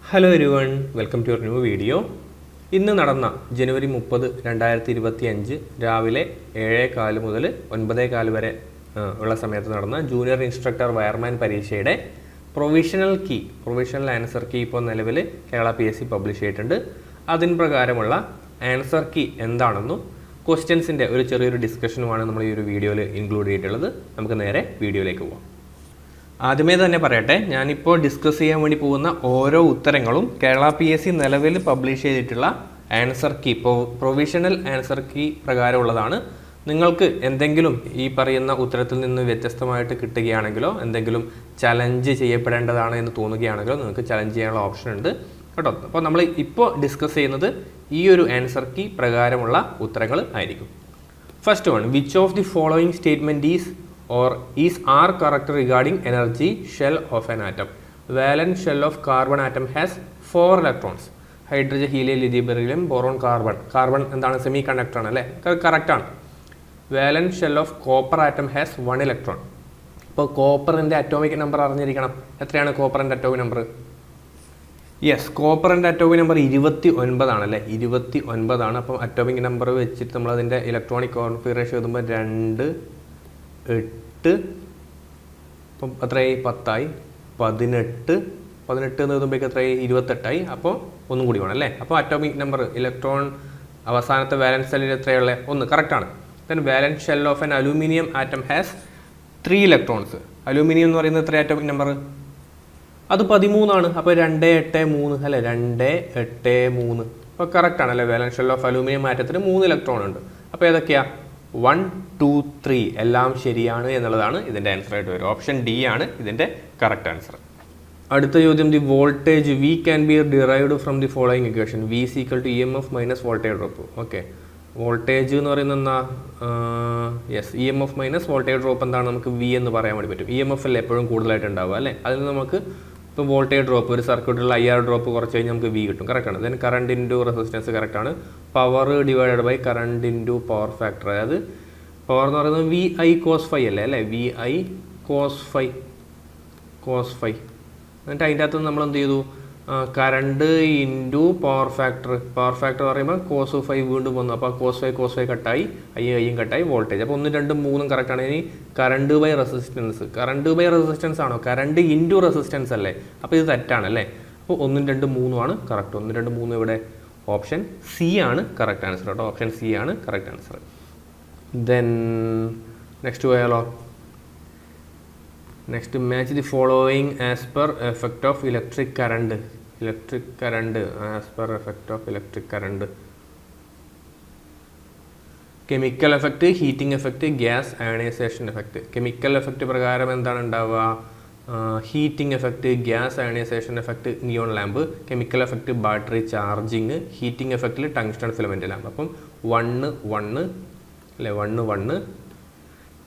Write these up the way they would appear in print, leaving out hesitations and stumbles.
Hello everyone, welcome to your new video. ഇന്ന് നടന്ന ജനുവരി 30, 2025 രാവിലെ 7:15 മുതൽ 9:15 വരെ ഉള്ള സമയത്ത് നടന്ന ജൂനിയർ ഇൻസ്ട്രക്ടർ വയർമാൻ പരീക്ഷയുടെ പ്രൊവിഷണൽ ആൻസർ കീ ഇപ്പോൾ നിലവിൽ കേരള PSC പബ്ലിഷ് ചെയ്തിട്ടുണ്ട്. അതിന് പ്രകാരമുള്ള ആൻസർ കീ എന്താണെന്നും ക്വസ്റ്റ്യൻസിൻ്റെ ഒരു ചെറിയൊരു ഡിസ്കഷനുമാണ് നമ്മൾ ഈ ഒരു വീഡിയോയിൽ ഇൻക്ലൂഡ് ചെയ്തിട്ടുള്ളത്. നമുക്ക് നേരെ വീഡിയോയിലേക്ക് പോകാം. ആദ്യമേ തന്നെ പറയട്ടെ, ഞാനിപ്പോൾ ഡിസ്കസ് ചെയ്യാൻ വേണ്ടി പോകുന്ന ഓരോ ഉത്തരങ്ങളും കേരള PSC നിലവിൽ പബ്ലിഷ് ചെയ്തിട്ടുള്ള answer key provisional answer key പ്രകാരമുള്ളതാണ്. നിങ്ങൾക്ക് എന്തെങ്കിലും ഈ പറയുന്ന ഉത്തരത്തിൽ നിന്ന് വ്യത്യസ്തമായിട്ട് കിട്ടുകയാണെങ്കിലോ എന്തെങ്കിലും ചലഞ്ച് ചെയ്യപ്പെടേണ്ടതാണ് എന്ന് തോന്നുകയാണെങ്കിലോ നിങ്ങൾക്ക് ചലഞ്ച് ചെയ്യാനുള്ള ഓപ്ഷൻ ഉണ്ട് കേട്ടോ. അപ്പോൾ നമ്മൾ ഇപ്പോൾ ഡിസ്കസ് ചെയ്യുന്നത് ഈ ഒരു ആൻസർ കീ പ്രകാരമുള്ള ഉത്തരങ്ങൾ ആയിരിക്കും. First one, which of the following statement is are correct regarding energy shell of an atom? Valence shell of carbon atom has 4 electrons. Hydrogen, helium, lithium, beryllium, boron, carbon എന്താണ്? Semi conductor ആണ് അല്ലേ? Correct ആണ്. Valence shell of copper atom has 1 electron. ഇപ്പോൾ കോപ്പറിൻ്റെ atomic number അറിഞ്ഞിരിക്കണം. എത്രയാണ് കോപ്പറിൻ്റെ atomic number? Yes, കോപ്പറിൻ്റെ അറ്റോമിക് നമ്പർ 29 ആണല്ലേ? 29 ആണ്. അപ്പം അറ്റോമിക് നമ്പർ വെച്ചിട്ട് നമ്മളതിൻ്റെ ഇലക്ട്രോണിക് കോൺഫിഗറേഷൻ എഴുതുമ്പോൾ 2, 8, അപ്പം എത്രയായി? 10ആയി. 18 എന്ന് എഴുതുമ്പോഴേക്ക് എത്രയായി? 28ആയി. അപ്പോൾ ഒന്നും കൂടി വേണം അല്ലേ? അപ്പോൾ അറ്റോമിക് നമ്പർ ഇലക്ട്രോൺ അവസാനത്തെ വാലൻസ് ഷെല്ലിൽ എത്രയുള്ളത്? 1. കറക്റ്റാണ്. Then വാലൻസ് shell of an aluminium atom has 3 electrons. Aluminium എന്ന് പറയുന്നത് എത്ര അറ്റോമിക് നമ്പർ? അത് 13 ആണ്. അപ്പോൾ 2, 8, 3 അല്ലേ? 2, 8, 3. അപ്പോൾ കറക്റ്റാണ് അല്ലേ? വാലൻസ് ഷെൽ ഓഫ് അലൂമിനിയം ആറ്റത്തിന് 3 ഇലക്ട്രോൺ ഉണ്ട്. അപ്പോൾ ഏതൊക്കെയാണ്? 1, 2, 3 എല്ലാം ശരിയാണ് എന്നുള്ളതാണ് ഇതിൻ്റെ ആൻസർ ആയിട്ട് വരും. ഓപ്ഷൻ ഡി ആണ് ഇതിൻ്റെ കറക്റ്റ് ആൻസർ. അടുത്ത ചോദ്യം, the voltage V can be derived from the following equation. V is equal to EMF minus voltage drop. Okay, voltage എന്ന് പറയുന്നത് എന്താ? Yes, EMF minus voltage drop എന്താണ്? നമുക്ക് വി എന്ന് പറയാൻ വേണ്ടി പറ്റും. EMF അല്ലേ എപ്പോഴും കൂടുതലായിട്ട് ഉണ്ടാവുക അല്ലേ? അതിൽ നിന്ന് നമുക്ക് ഇപ്പോൾ വോൾട്ടേജ് ഡ്രോപ്പ്, ഒരു സർക്യൂട്ടിലുള്ള IR ഡ്രോപ്പ് കുറച്ച് കഴിഞ്ഞാൽ നമുക്ക് വി കിട്ടും. കറക്റ്റാണ്. ദെൻ കറണ്ട് ഇൻറ്റു റെസിസ്റ്റൻസ് കറക്റ്റാണ്. Power divided by current into power factor. അതായത് പവർ എന്ന് പറയുന്നത് VI cos phi അല്ലേ? VI cos phi. എന്നിട്ട് അതിൻ്റെ അകത്ത് നമ്മൾ എന്ത് ചെയ്തു? കറണ്ട് ഇൻറ്റു പവർ ഫാക്ടർ പറയുമ്പോൾ കോസ് 5 വീണ്ടും വന്നു. അപ്പോൾ കോസ് 5 കട്ടായി, ഐയും കട്ടായി, വോൾട്ടേജ്. അപ്പോൾ 1, 2, 3 കറക്റ്റാണ്. ഇനി കറണ്ട് ബൈ റെസിസ്റ്റൻസ് ആണോ? കറണ്ട് ഇൻറ്റു റെസിസ്റ്റൻസ് അല്ലേ? അപ്പോൾ ഇത് തെറ്റാണല്ലേ? അപ്പോൾ 1, 2, 3 ആണ് കറക്റ്റ്. 1, 2, 3 ഇവിടെ ഓപ്ഷൻ സി ആണ് കറക്റ്റ് ആൻസർ കേട്ടോ. ഓപ്ഷൻ സി ആണ് കറക്റ്റ് ആൻസർ. ദെൻ നെക്സ്റ്റ് പോയാലോ? Next, match the following as per effect of electric current as per effect of electric current. Chemical effect, heating effect, gas ionisation effect. Chemical effect പ്രകാരം എന്താണ് ഉണ്ടാവുക? Heating effect, gas ionisation effect neon lamp. Chemical effect battery charging. Heating എഫക്റ്റിൽ tungsten filament lamp. അപ്പം 1 അല്ലേ? 1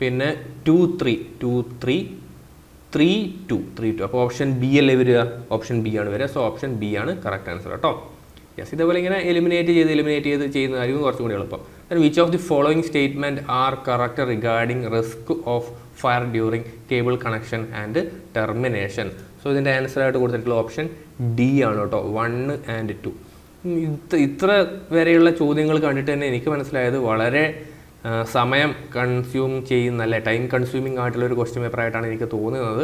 പിന്നെ 2, 3 2. അപ്പോൾ option B അല്ലേ വരിക? ഓപ്ഷൻ ബി ആണ് വരിക. സോ ഓപ്ഷൻ ബി ആണ് കറക്റ്റ് ആൻസർ കേട്ടോ. യെസ്, ഇതേപോലെ ഇങ്ങനെ എലിമിനേറ്റ് ചെയ്ത് ചെയ്യുന്നതായിരിക്കും കുറച്ചും കൂടി എളുപ്പം. Then which of the following statement are correct regarding risk of fire during cable connection and termination. So ഇതിൻ്റെ ആൻസർ ആയിട്ട് കൊടുത്തിട്ടുള്ള ഓപ്ഷൻ ഡി ആണ് കേട്ടോ. 1 and 2. ഇത്ര വരെയുള്ള ചോദ്യങ്ങൾ കണ്ടിട്ട് തന്നെ എനിക്ക് മനസ്സിലായത് വളരെ സമയം കൺസ്യൂം ചെയ്യുന്ന അല്ലേ, ടൈം കൺസ്യൂമിങ് ആയിട്ടുള്ളൊരു ക്വസ്റ്റ്യൻ പേപ്പറായിട്ടാണ് എനിക്ക് തോന്നുന്നത്.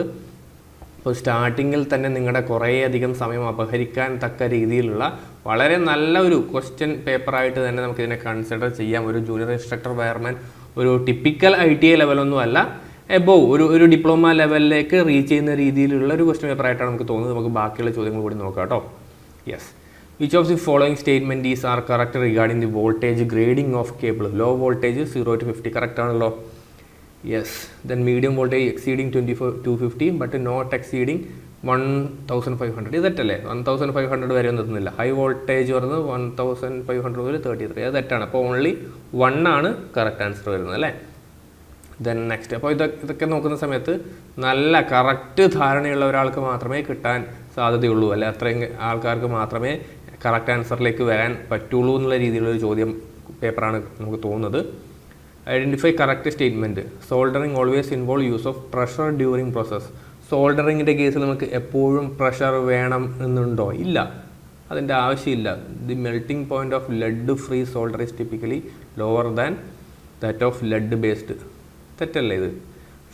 അപ്പോൾ സ്റ്റാർട്ടിങ്ങിൽ തന്നെ നിങ്ങളുടെ കുറേയധികം സമയം അപഹരിക്കാൻ തക്ക രീതിയിലുള്ള വളരെ നല്ല ഒരു ക്വസ്റ്റ്യൻ പേപ്പറായിട്ട് തന്നെ നമുക്കിതിനെ കൺസിഡർ ചെയ്യാം. ഒരു ജൂനിയർ ഇൻസ്ട്രക്ടർ വയർമാൻ ഒരു ടിപ്പിക്കൽ ITI ലെവലൊന്നും അല്ല, എബോവ് ഒരു ഡിപ്ലോമ ലെവലിലേക്ക് റീച്ച് ചെയ്യുന്ന രീതിയിലുള്ള ഒരു ക്വസ്റ്റ്യൻ പേപ്പറായിട്ടാണ് നമുക്ക് തോന്നുന്നത്. നമുക്ക് ബാക്കിയുള്ള ചോദ്യങ്ങൾ കൂടി നോക്കാം കേട്ടോ. Yes, which of the following statement is are correct regarding the voltage grading of cable? Low voltage 0 to 50 correct ആണല്ലോ. Yes, then medium voltage exceeding 250 but not exceeding 1500. ഇത് തെറ്റല്ലേ? 1500 വരെ ഒന്നും എത്തുന്നില്ല. ഹൈ വോൾട്ടേജ് പറയുന്നത് 1500 മുതൽ 33. അത് തെറ്റാണ്. അപ്പോൾ ഓൺലി 1 ആണ് കറക്റ്റ് ആൻസർ വരുന്നത് അല്ലേ? ദെൻ നെക്സ്റ്റ്, അപ്പോൾ ഇതൊക്കെ നോക്കുന്ന സമയത്ത് നല്ല കറക്റ്റ് ധാരണയുള്ള ഒരാൾക്ക് മാത്രമേ കിട്ടാൻ സാധ്യതയുള്ളൂ അല്ലെ? അത്രയും ആൾക്കാർക്ക് മാത്രമേ കറക്റ്റ് ആൻസറിലേക്ക് വരാൻ പറ്റുള്ളൂ എന്നുള്ള രീതിയിലുള്ളൊരു ചോദ്യം പേപ്പറാണ് നമുക്ക് തോന്നുന്നത്. Identify correct statement. Soldering always involve use of pressure during process. സോൾഡറിങ്ങിൻ്റെ കേസിൽ നമുക്ക് എപ്പോഴും പ്രഷർ വേണം എന്നുണ്ടോ? ഇല്ല, അതിൻ്റെ ആവശ്യമില്ല. The melting point of lead free solder is typically lower than that of lead based. തെറ്റല്ലേ ഇത്?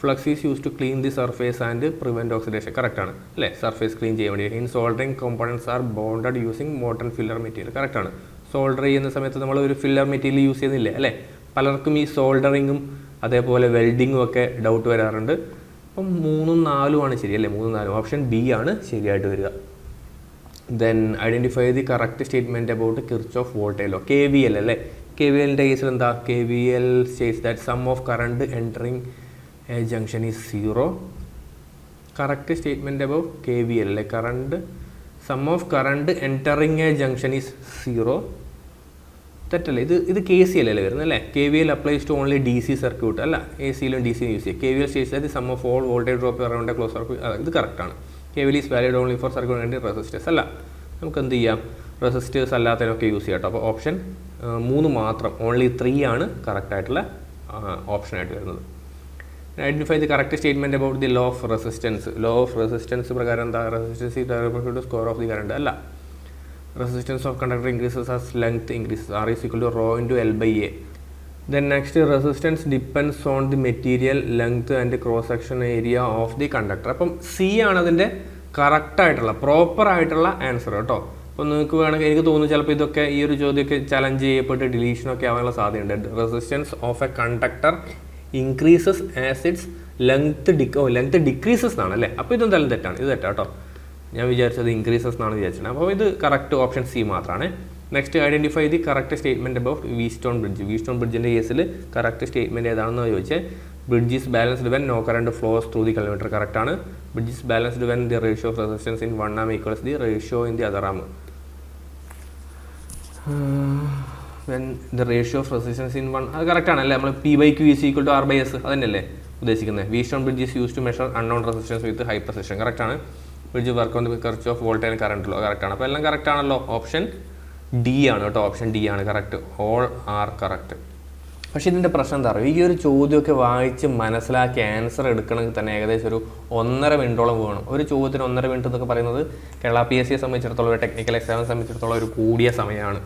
Flux is use to clean the surface and prevent oxidation. കറക്റ്റാണ് അല്ലേ? സർഫേസ് ക്ലീൻ ചെയ്യാൻ വേണ്ടി. In soldering components are bonded using molten filler material. കറക്റ്റാണ്. Solder ചെയ്യുന്ന സമയത്ത് നമ്മൾ ഒരു ഫില്ലർ മെറ്റീരിയൽ യൂസ് ചെയ്യുന്നില്ലേ അല്ലേ? പലർക്കും ഈ സോൾഡറിങ്ങും അതേപോലെ വെൽഡിങ്ങും ഒക്കെ ഡൗട്ട് വരാറുണ്ട്. അപ്പം 3ഉം 4ഉം ആണ് ശരി അല്ലേ? 3ഉം 4ഉം. ഓപ്ഷൻ ബി ആണ് ശരിയായിട്ട് വരിക. Then identify the correct statement about Kirchhoff voltage law. KVL അല്ലേ? KVLൻ്റെ കേസിൽ എന്താ? KVL states that sum of current entering a junction is 0. Correct statement about KVL അല്ലേ? Sum of current entering a junction is 0. തെറ്റല്ലേ? ഇത് KCL അല്ലേ വരുന്നത് അല്ലേ? KVL applies to only DC circuit അല്ല, AC-ലും DC യൂസ് ചെയ്യുക. KVL states that sum of all voltage drop around a close circuit. ഇത് കറക്റ്റാണ്. KVL is valid only for circuit and resistors. അല്ല, നമുക്ക് എന്ത് ചെയ്യാം? റെസിസ്റ്റേഴ്സ് അല്ലാത്തതിനൊക്കെ യൂസ് ചെയ്യാം കേട്ടോ. അപ്പോൾ ഓപ്ഷൻ 3 മാത്രം, ഓൺലി 3 ആണ് കറക്റ്റായിട്ടുള്ള ഓപ്ഷനായിട്ട് വരുന്നത്. Identify the correct statement about the law of resistance. Law of resistance പ്രകാരം എന്താ? Resistance is direct to square of the current. അല്ല, resistance of conductor increases as length increases. R is equal to rho into L by A. Then next, resistance depends on the material length and cross section area of the conductor. അപ്പം C ആണ് അതിൻ്റെ കറക്റ്റായിട്ടുള്ള പ്രോപ്പറായിട്ടുള്ള answer കേട്ടോ. അപ്പോൾ നിങ്ങൾക്ക് വേണമെങ്കിൽ എനിക്ക് തോന്നുന്നു ചിലപ്പോൾ ഇതൊക്കെ ഈ ഒരു ചോദ്യമൊക്കെ ചലഞ്ച് ചെയ്യപ്പെട്ട് ഡിലീഷനൊക്കെ ആവാനുള്ള സാധ്യതയുണ്ട്. Resistance of A conductor increases as its length decreases എന്നാണ് അല്ലേ? അപ്പോൾ ഇതെന്തായാലും തെറ്റാണ്. ഇത് തെറ്റാട്ടോ. ഞാൻ വിചാരിച്ചത് ഇൻക്രീസസ് എന്നാണ് വിചാരിച്ചത്. അപ്പോൾ ഇത് കറക്റ്റ് ഓപ്ഷൻ സി മാത്രമാണ്. Next, identify the correct statement about Wheatstone bridge. Wheatstone ബ്രിഡ്ജിൻ്റെ കേസിൽ കറക്റ്റ് സ്റ്റേറ്റ്മെൻറ്റ് ഏതാണെന്ന് ചോദിച്ചാൽ bridge is balanced when no current flows through the kilometre. കറക്റ്റാണ്. Bridge is balanced when the ratio of resistance in 1 arm equals the ratio in the other arm. When the ratio of resistance in 1, അത് കറക്റ്റാണ് അല്ലേ? നമ്മൾ P/Q is equal to R/S അതന്നെയല്ലേ ഉദ്ദേശിക്കുന്നത്? Wheatstone bridge is use to measure unknown resistance with high precision. കറക്റ്റാണ്. Bridge work on the Kirchhoff voltage current law. കറക്റ്റാണ്. അപ്പോൾ എല്ലാം കറക്റ്റ് ആണല്ലോ. ഓപ്ഷൻ ഡി ആണ് കേട്ടോ. ഓപ്ഷൻ ഡി ആണ് കറക്റ്റ്. All are correct. പക്ഷേ ഇതിൻ്റെ പ്രശ്നം എന്താ പറയുക? ഈ ഒരു ചോദ്യമൊക്കെ വായിച്ച് മനസ്സിലാക്കി ആൻസർ എടുക്കണമെങ്കിൽ തന്നെ ഏകദേശം ഒരു 1.5 മിനിറ്റോളം വേണം. ഒരു ചോദ്യത്തിന് 1.5 മിനിറ്റ് എന്നൊക്കെ പറയുന്നത് കേരള PSCയെ സംബന്ധിച്ചിടത്തോളം, ഒരു ടെക്നിക്കൽ എക്സാമിനെ സംബന്ധിച്ചിടത്തോളം ഒരു കൂടിയ സമയമാണ്.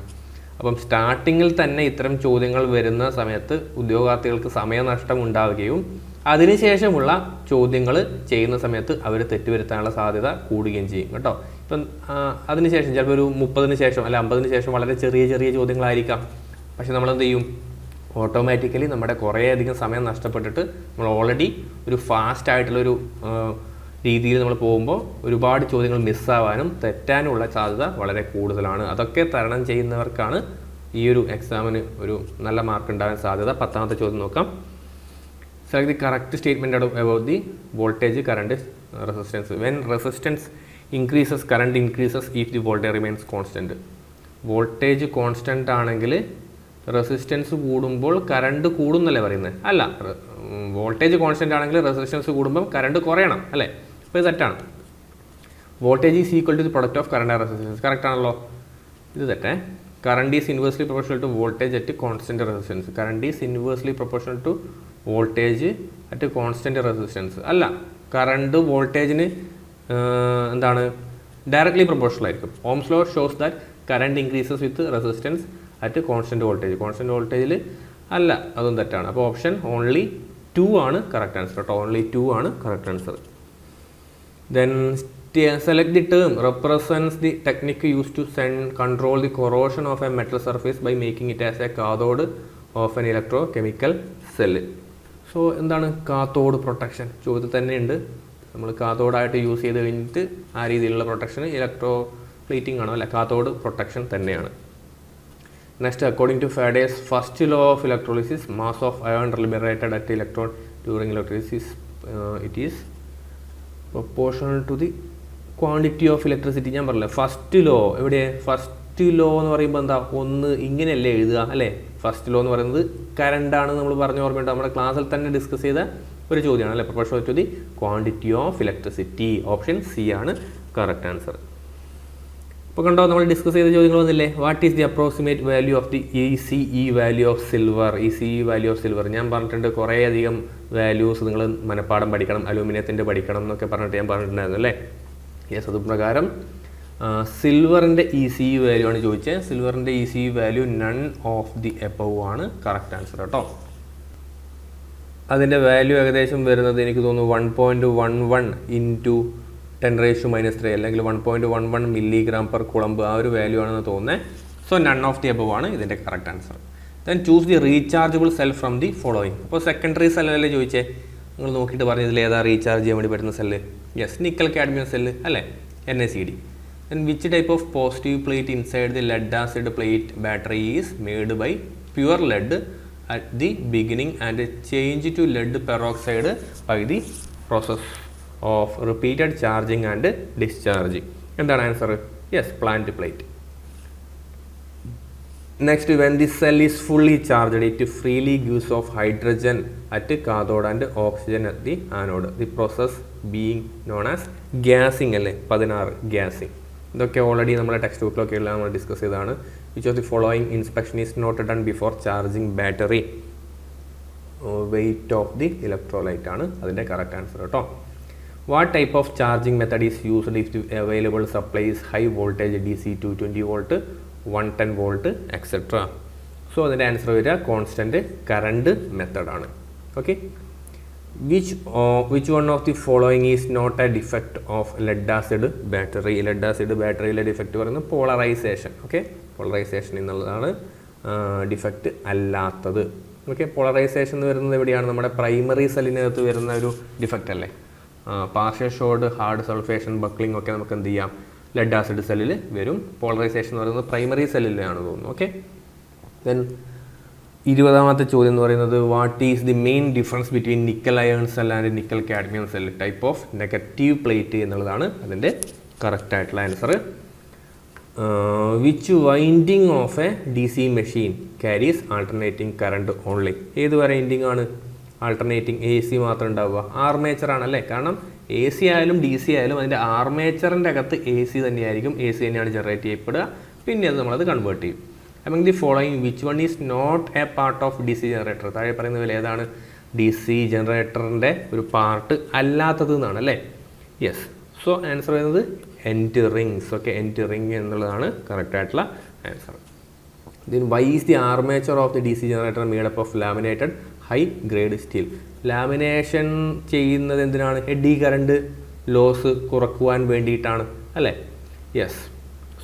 അപ്പം സ്റ്റാർട്ടിങ്ങിൽ തന്നെ ഇത്തരം ചോദ്യങ്ങൾ വരുന്ന സമയത്ത് ഉദ്യോഗാർത്ഥികൾക്ക് സമയനഷ്ടം ഉണ്ടാവുകയും അതിനുശേഷമുള്ള ചോദ്യങ്ങൾ ചെയ്യുന്ന സമയത്ത് അവർ തെറ്റുവരുത്താനുള്ള സാധ്യത കൂടുകയും ചെയ്യും കേട്ടോ. ഇപ്പം അതിനുശേഷം ചിലപ്പോൾ ഒരു 30-ന് ശേഷം അല്ല 50-ന് ശേഷം വളരെ ചെറിയ ചെറിയ ചോദ്യങ്ങളായിരിക്കാം. പക്ഷെ നമ്മളെന്ത് ചെയ്യും? ഓട്ടോമാറ്റിക്കലി നമ്മുടെ കുറേയധികം സമയം നഷ്ടപ്പെട്ടിട്ട് നമ്മൾ ഓൾറെഡി ഒരു ഫാസ്റ്റ് ആയിട്ടുള്ളൊരു രീതിയിൽ നമ്മൾ പോകുമ്പോൾ ഒരുപാട് ചോദ്യങ്ങൾ മിസ്സാവാനും തെറ്റാനുള്ള സാധ്യത വളരെ കൂടുതലാണ്. അതൊക്കെ തരണം ചെയ്യുന്നവർക്കാണ് ഈ ഒരു എക്സാമിന് ഒരു നല്ല മാർക്ക് ഉണ്ടാകാൻ സാധ്യത. 10ാമത്തെ ചോദ്യം നോക്കാം. Select the correct statement about the voltage, current, resistance. When resistance increases, current increases if the voltage remains constant. Voltage constant ആണെങ്കിൽ റെസിസ്റ്റൻസ് കൂടുമ്പോൾ കറണ്ട് കൂടുന്നല്ലേ പറയുന്നത്? അല്ല, വോൾട്ടേജ് കോൺസ്റ്റൻ്റ് ആണെങ്കിൽ റെസിസ്റ്റൻസ് കൂടുമ്പോൾ കറണ്ട് കുറയണം അല്ലേ? അപ്പോൾ ഇത് തെറ്റാണ്. Voltage is equal to the product of current and resistance. Correct ആണല്ലോ. ഇത് തെറ്റേ. Current is inversely proportional to voltage at constant resistance. Current is inversely proportional to voltage at constant resistance. അല്ല, കറണ്ട് വോൾട്ടേജിന് എന്താണ്? ഡയറക്ട്ലി പ്രൊപ്പോർഷണൽ ആയിരിക്കും. Ohm's law shows that current increases with resistance at constant voltage. Constant വോൾട്ടേജിൽ അല്ല, അതും തെറ്റാണ്. അപ്പോൾ option only 2 ആണ് കറക്റ്റ് ആൻസർ കേട്ടോ. ഓൺലി 2 ആണ് correct answer. Then select the term represents the technique used to control the corrosion of a metal surface by making it as a cathode of an electrochemical cell. So എന്താണ് cathode protection? ചോദ്യത്തിൽ തന്നെയുണ്ട്. നമ്മൾ കാത്തോഡായിട്ട് use ചെയ്ത് കഴിഞ്ഞിട്ട് ആ രീതിയിലുള്ള protection electro plating ആണോ? അല്ല, കാത്തോഡ് പ്രൊട്ടക്ഷൻ തന്നെയാണ്. Next, according to Faraday's first law of electrolysis, mass of ion liberated at electron during electrolysis it is proportional to the quantity of electricity. ഞാൻ പറഞ്ഞില്ല ഫസ്റ്റ് ലോ. എവിടെ first law എന്ന് പറയുമ്പോൾ എന്താ? ഒന്ന് ഇങ്ങനെയല്ലേ എഴുതുക അല്ലേ? ഫസ്റ്റ് ലോ എന്ന് പറയുന്നത് കറണ്ടാണ് നമ്മൾ പറഞ്ഞ ഓർമ്മയുണ്ട്. നമ്മുടെ ക്ലാസ്സിൽ തന്നെ ഡിസ്കസ് ചെയ്ത ഒരു ചോദ്യമാണ് അല്ലേ? Proportional to the quantity of electricity. Option C ആണ് കറക്റ്റ് ആൻസർ. ഇപ്പോൾ കണ്ടോ, നമ്മൾ ഡിസ്കസ് ചെയ്ത ചോദ്യങ്ങൾ വന്നില്ലേ? What is the approximate value of the ECE value of silver? ECE value of silver ഞാൻ പറഞ്ഞിട്ടുണ്ട്. കുറേ അധികം വാല്യൂസ് നിങ്ങൾ മനപ്പാടം പഠിക്കണം, അലൂമിനിയത്തിൻ്റെ പഠിക്കണം എന്നൊക്കെ പറഞ്ഞിട്ട് ഞാൻ പറഞ്ഞിട്ടുണ്ടായിരുന്നു അല്ലേ? യെസ്, അതുപ്രകാരം സിൽവറിൻ്റെ ECE വാല്യൂ ആണ് ചോദിച്ചത്. സിൽവറിൻ്റെ ECE value none of the above ആണ് കറക്റ്റ് ആൻസർ കേട്ടോ. അതിൻ്റെ വാല്യൂ ഏകദേശം വരുന്നത് എനിക്ക് തോന്നുന്നു 1.11 ഇൻറ്റു 10⁻³ അല്ലെങ്കിൽ 1.11 മില്ലിഗ്രാം പെർ കുളമ്പ്, ആ ഒരു വാല്യൂ ആണെന്ന് തോന്നുന്നത്. So none of the above ആണ് ഇതിൻ്റെ correct answer. Then choose the rechargeable cell from the following. അപ്പോൾ സെക്കൻഡറി സെല്ലല്ലേ ചോദിച്ചേ, നിങ്ങൾ നോക്കിയിട്ട് പറഞ്ഞതിൽ ഏതാ റീചാർജ് ചെയ്യാൻ വേണ്ടി പറ്റുന്ന cell? Yes, nickel cadmium cell അല്ലേ, NaCd. Then which type of positive plate inside the lead acid plate battery is made by pure lead at the beginning and change to lead peroxide by the process of repeated charging and discharging. എന്താണ് answer? Yes, plant plate. Next, when the cell is fully charged it freely gives off hydrogen at cathode and oxygen at the anode, the process being known as gassing അല്ലേ? 16 gassing. ഇതൊക്കെ already നമ്മുടെ text ബുക്കിലൊക്കെ ഉള്ള നമ്മൾ discuss ചെയ്തതാണ്. Which of the following inspection is not done before charging battery? Weight of the electrolyte ആണ് അതിൻ്റെ correct answer കേട്ടോ. What type of charging method is used if the available supplies high voltage DC 220 volt 110 volt etcetera? So അതിൻ്റെ answer വരിക constant current മെത്തഡാണ്. Okay, which one of the following is not a defect of lead acid battery? lead acid ബാറ്ററിയിലെ defect പറയുന്നത് polarisation. Okay, polarisation എന്നുള്ളതാണ് defect അല്ലാത്തത്. Okay, polarisation എന്ന് വരുന്നത് എവിടെയാണ്? നമ്മുടെ പ്രൈമറി സെല്ലിനകത്ത് വരുന്ന ഒരു ഡിഫക്റ്റ് അല്ലേ? പാർഷ്യൽ ഷോർഡ്, ഹാർഡ് സൾഫേഷൻ, ബക്ലിംഗ് ഒക്കെ നമുക്ക് എന്ത് ചെയ്യാം? ലെഡ് ആസിഡ് സെല്ലിൽ വരും. പോളറൈസേഷൻ എന്ന് പറയുന്നത് പ്രൈമറി സെല്ലിലാണ് തോന്നുന്നു. ഓക്കെ, ദെൻ 20ാമത്തെ ചോദ്യം എന്ന് പറയുന്നത് what is the main difference between nickel iron cell and nickel cadmium cell? Type of negative plate എന്നുള്ളതാണ് അതിൻ്റെ കറക്റ്റ് ആയിട്ടുള്ള answer. Which winding of A DC machine carries alternating current only? ഏത് winding ആണ് alternating? AC മാത്രം ഉണ്ടാവുക? Armature ആണല്ലേ, കാരണം AC ആയാലും DC ആയാലും അതിൻ്റെ ആർമേച്ചറിൻ്റെ അകത്ത് AC തന്നെയായിരിക്കും, AC തന്നെയാണ് ജനറേറ്റ് ചെയ്യപ്പെടുക, പിന്നെ അത് നമ്മളത് കൺവേർട്ട് ചെയ്യും. among the following which one is not a part of DC generator? താഴെ പറയുന്നതിൽ ഏതാണ് DC ജനറേറ്ററിൻ്റെ ഒരു പാർട്ട് അല്ലാത്തത് എന്നാണ് അല്ലേ? യെസ്, സോ ആൻസർ വരുന്നത് end rings. Okay, end ring എന്നുള്ളതാണ് കറക്റ്റ് ആയിട്ടുള്ള answer. Then why is the armature of the DC generator made up of laminated high grade steel? Lamination ചെയ്യുന്നത് എന്തിനാണ്? എഡി കറണ്ട് ലോസ് കുറക്കുവാൻ വേണ്ടിയിട്ടാണ് അല്ലേ? യെസ്,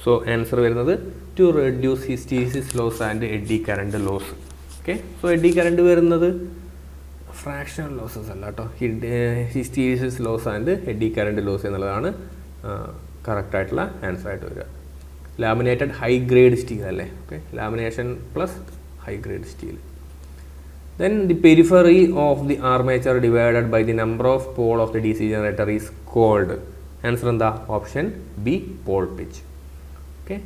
സോ ആൻസർ വരുന്നത് to reduce hysteresis loss and eddy current loss. Okay, so eddy current വരുന്നത് fractional losses അല്ല കേട്ടോ, hysteresis loss and eddy current loss എന്നുള്ളതാണ് കറക്റ്റായിട്ടുള്ള ആൻസർ ആയിട്ട് വരിക. ലാമിനേറ്റഡ് ഹൈ ഗ്രേഡ് സ്റ്റീൽ അല്ലേ? Okay, lamination plus high grade steel. Then the periphery of the armature divided by the number of pole of the DC generator is called? Answer എന്താ? Option B, pole pitch. Okay,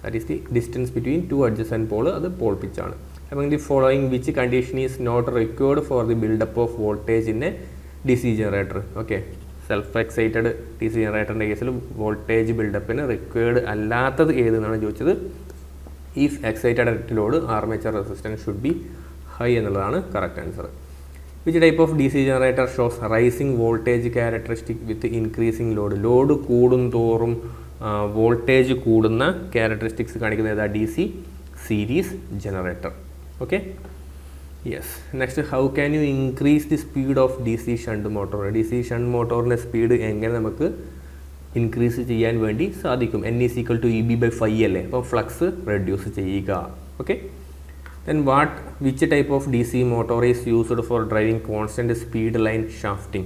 that is the distance between two adjacent pole, അത് pole pitch ആണ്. Among the following which condition is not required for the build-up of voltage in a DC generator? Okay, self excited DC ജനറേറ്ററിൻ്റെ കേസിൽ voltage ബിൽഡപ്പിന് required അല്ലാത്തത് ഏതെന്നാണ് ചോദിച്ചത്. If excited at load armature resistance should be high എന്നുള്ളതാണ് correct answer. Which type of DC generator shows rising voltage characteristic with increasing load? Load കൂടുന്തോറും voltage കൂടുന്ന characteristics കാണിക്കുന്ന ഏതാ? DC series generator. Okay, yes. Next, how can you increase the speed of DC shunt motor? DC shunt മോട്ടോറിൻ്റെ speed എങ്ങനെ നമുക്ക് increase ചെയ്യാൻ വേണ്ടി സാധിക്കും? N = EB/φ അല്ലേ? അപ്പോൾ ഫ്ലക്സ് റെഡ്യൂസ് ചെയ്യുക. Okay, then which type of DC motor is used for driving constant speed line shafting?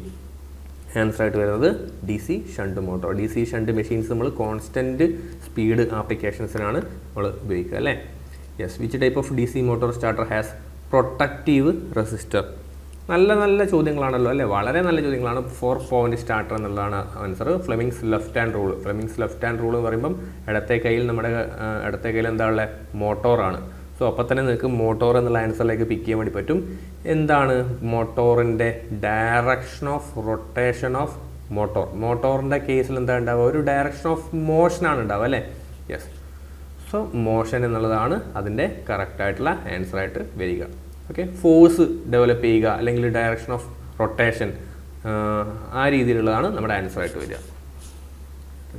Answer ആയിട്ട് വരുന്നത് DC shunt motor. DC shunt machines നമ്മൾ കോൺസ്റ്റൻറ്റ് സ്പീഡ് ആപ്ലിക്കേഷൻസിനാണ് നമ്മൾ ഉപയോഗിക്കുക അല്ലേ? Yes. Which type of DC motor starter has protective resistor? നല്ല ചോദ്യങ്ങളാണല്ലോ അല്ലേ? വളരെ നല്ല ചോദ്യങ്ങളാണ്. 4 പോയിന്റ് സ്റ്റാർട്ടർ എന്നുള്ളതാണ് answer. Fleming's left hand rule. Fleming's left hand rule എന്ന് പറയുമ്പം ഇടത്തെ കയ്യിൽ എന്താ ഉള്ളത്? മോട്ടോറാണ്. സോ അപ്പോൾ തന്നെ നിങ്ങൾക്ക് മോട്ടോർ എന്നുള്ള ആൻസറിലേക്ക് പിക്ക് ചെയ്യാൻ വേണ്ടി പറ്റും. എന്താണ് മോട്ടോറിൻ്റെ ഡയറക്ഷൻ ഓഫ് റൊട്ടേഷൻ ഓഫ് മോട്ടോറിൻ്റെ കേസിൽ എന്താ ഉണ്ടാവുക? ഒരു ഡയറക്ഷൻ ഓഫ് മോഷനാണ് ഉണ്ടാവുക അല്ലേ? യെസ്. സോ മോഷൻ എന്നുള്ളതാണ് അതിൻ്റെ കറക്റ്റായിട്ടുള്ള ആൻസറായിട്ട് വരിക. ഓക്കെ, ഫോഴ്സ് ഡെവലപ്പ് ചെയ്യുക അല്ലെങ്കിൽ ഡയറക്ഷൻ ഓഫ് റൊട്ടേഷൻ, ആ രീതിയിലുള്ളതാണ് നമ്മുടെ ആൻസറായിട്ട് വരിക.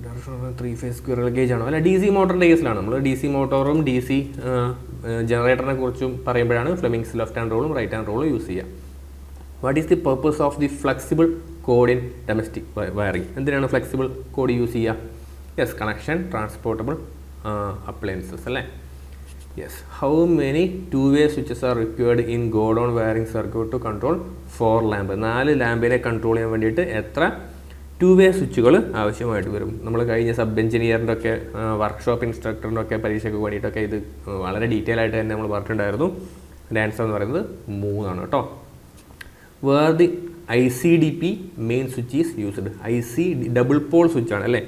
ഡയറക്ഷൻ 3 ഫേസ് സ്ക്വിറൽ ഗേജ് ആണോ? അല്ല, ഡി സി മോട്ടറിൻ്റെ കേസിലാണ്. നമ്മൾ ഡി സി മോട്ടോറും ഡി സി ജനറേറ്ററിനെ കുറിച്ചും പറയുമ്പോഴാണ് ഫ്ലെമിങ്സ് ലെഫ്റ്റ് ഹാൻഡ് റൂളും റൈറ്റ് ഹാൻഡ് റൂളും യൂസ് ചെയ്യുക. What is the purpose of the flexible cord in domestic wiring? എന്തിനാണ് ഫ്ലെക്സിബിൾ കോഡ് യൂസ് ചെയ്യുക? യെസ്, കണക്ഷൻ, ട്രാൻസ്പോർട്ടബിൾ അപ്ലയൻസസ് അല്ലേ. Yes. How many 2-way switches are required in godown wiring circuit to control 4 lamp? 4 ലാമ്പിനെ control ചെയ്യാൻ വേണ്ടിയിട്ട് എത്ര 2-way സ്വിച്ചുകൾ ആവശ്യമായിട്ട് വരും? നമ്മൾ കഴിഞ്ഞ സബ് എഞ്ചിനീയറിൻ്റെ ഒക്കെ വർക്ക്ഷോപ്പ് ഇൻസ്ട്രക്ടറിൻ്റെ ഒക്കെ പരീക്ഷയ്ക്ക് വേണ്ടിയിട്ടൊക്കെ ഇത് വളരെ ഡീറ്റെയിൽ ആയിട്ട് തന്നെ നമ്മൾ പറഞ്ഞിട്ടുണ്ടായിരുന്നു. അതിൻ്റെ ആൻസർ എന്ന് പറയുന്നത് 3 കേട്ടോ. Where the ICDP main switch is used? Double pole സ്വിച്ചാണ് അല്ലേ.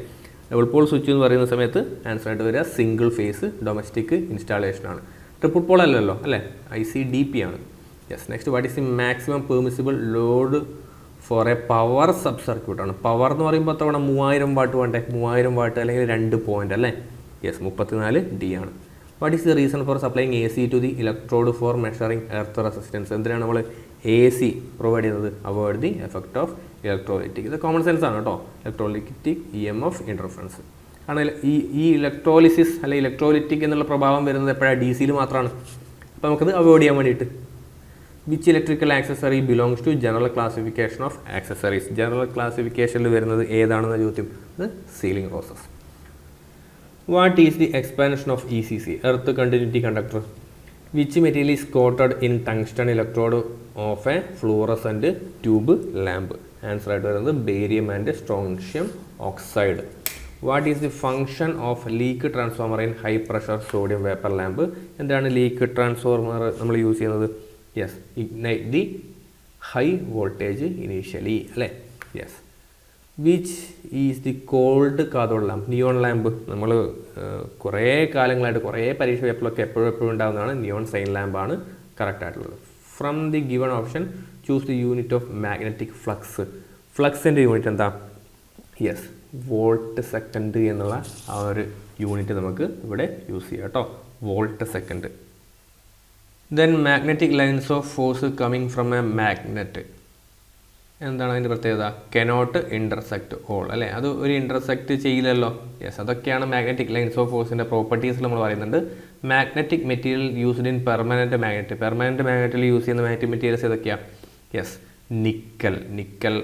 ഡബിൾ പോൾ സ്വിച്ച് എന്ന് പറയുന്ന സമയത്ത് ആൻസർ ആയിട്ട് വരിക സിംഗിൾ ഫേസ് ഡൊമസ്റ്റിക് ഇൻസ്റ്റാളേഷനാണ്. ട്രിപ്പിൾ പോൾ അല്ലല്ലോ അല്ലേ, ICDP ആണ്. Yes. Next, what is the maximum permissible load for a power sub സർക്യൂട്ടാണ്. പവർ എന്ന് പറയുമ്പോൾ തവണ 3000 വാട്ട് വേണ്ടേ? 3000 വാട്ട് അല്ലെങ്കിൽ 2 പോയിൻ്റ് അല്ലേ. യെസ്, 34D ആണ്. What is the reason for supplying AC to the electrode for measuring earth resistance? എന്തിനാണ് നമ്മൾ AC പ്രൊവൈഡ് ചെയ്യുന്നത്? Avoid the effect of electrolytic. ഇത് കോമൺ സെൻസ് ആണ് കേട്ടോ. ഇലക്ട്രോലൈറ്റിക് EMF ഇൻ്റർഫറൻസ് ആണ്. ഈ ഇലക്ട്രോലിസിസ് അല്ലെ ഇലക്ട്രോലൈറ്റിക് എന്നുള്ള പ്രഭാവം വരുന്നത് എപ്പോഴാണ്? DC മാത്രമാണ്. അപ്പോൾ നമുക്കത് അവോയ്ഡ് ചെയ്യാൻ വേണ്ടിയിട്ട്. Which electrical accessory belongs to general classification of accessories? General ക്ലാസിഫിക്കേഷനിൽ വരുന്നത് ഏതാണെന്ന ചോദ്യം? അത് ceiling roses. What is the expansion of ECC? Earth continuity conductor. Which material is coated in tungsten electrode of a fluorescent tube lamp? Answer ആയിട്ട് വരുന്നത് barium and strontium oxide. What is the function of leak transformer in high pressure sodium vapour lamp? എന്താണ് leak transformer നമ്മൾ use ചെയ്യുന്നത്? Yes, ignite the high voltage initially അല്ലേ. Yes. Which is the cold cathode lamp? Neon lamp. നമ്മൾ കുറേ കാലങ്ങളായിട്ട് കുറേ പരീക്ഷ പേപ്പറിലൊക്കെ എപ്പോഴും ഉണ്ടാകുന്നതാണ്. നിയോൺ സൈൻ ലാമ്പാണ് കറക്റ്റ് ആയിട്ടുള്ളത്. From the given option choose the unit of magnetic flux. ഫ്ലക്സിൻ്റെ യൂണിറ്റ് എന്താ? യെസ്, വോൾട്ട് സെക്കൻഡ് എന്നുള്ള ആ ഒരു യൂണിറ്റ് നമുക്ക് ഇവിടെ യൂസ് ചെയ്യാം കേട്ടോ. Volt second. Then magnetic lines of force coming from a magnet. എന്താണ് അതിൻ്റെ പ്രത്യേകത? കനോട്ട് ഇൻ്റർസെക്റ്റ് ഓൾ അല്ലേ. അത് ഒരു ഇൻ്റർസെക്റ്റ് ചെയ്യില്ലല്ലോ. യെസ്, അതൊക്കെയാണ് മാഗ്നറ്റിക് ലൈൻസ് ഓഫ് ഫോഴ്സിൻ്റെ പ്രോപ്പർട്ടീസിൽ നമ്മൾ പറയുന്നുണ്ട്. Magnetic material used in permanent magnet. Permanent മാഗ്നറ്റിൽ യൂസ് ചെയ്യുന്ന മാഗ്നറ്റിക് മെറ്റീരിയൽസ് ഏതൊക്കെയാണ്? യെസ്, നിക്കൽ